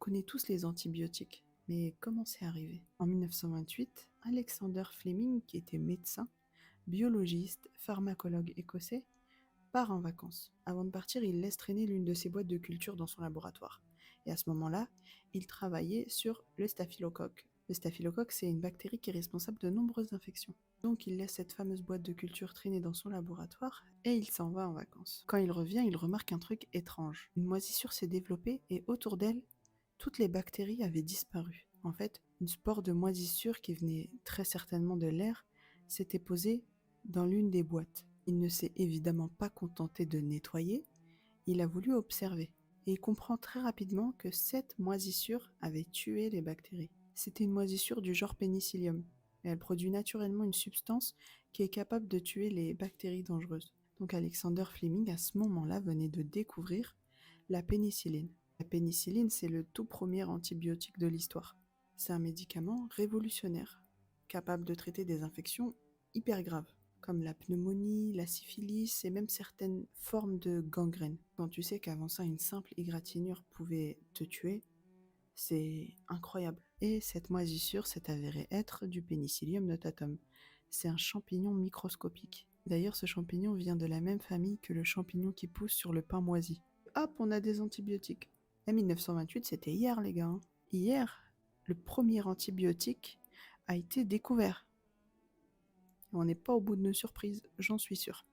connaît tous les antibiotiques, mais comment c'est arrivé? En 1928, Alexander Fleming, qui était médecin, biologiste, pharmacologue écossais, part en vacances. Avant de partir, il laisse traîner l'une de ses boîtes de culture dans son laboratoire. Et à ce moment-là, il travaillait sur le staphylocoque. Le staphylocoque, c'est une bactérie qui est responsable de nombreuses infections. Donc il laisse cette fameuse boîte de culture traîner dans son laboratoire et il s'en va en vacances. Quand il revient, il remarque un truc étrange. Une moisissure s'est développée et autour d'elle, toutes les bactéries avaient disparu. En fait, une spore de moisissure qui venait très certainement de l'air s'était posée dans l'une des boîtes. Il ne s'est évidemment pas contenté de nettoyer, il a voulu observer. Et il comprend très rapidement que cette moisissure avait tué les bactéries. C'était une moisissure du genre Penicillium. Et elle produit naturellement une substance qui est capable de tuer les bactéries dangereuses. Donc Alexander Fleming, à ce moment-là, venait de découvrir la pénicilline. La pénicilline, c'est le tout premier antibiotique de l'histoire. C'est un médicament révolutionnaire, capable de traiter des infections hyper graves, comme la pneumonie, la syphilis et même certaines formes de gangrène. Quand tu sais qu'avant ça, une simple égratignure pouvait te tuer, c'est incroyable. Et cette moisissure s'est avérée être du Penicillium notatum. C'est un champignon microscopique. D'ailleurs, ce champignon vient de la même famille que le champignon qui pousse sur le pain moisi. Hop, on a des antibiotiques. Et 1928, c'était hier, les gars. Hein. Hier, le premier antibiotique a été découvert. On n'est pas au bout de nos surprises, j'en suis sûre.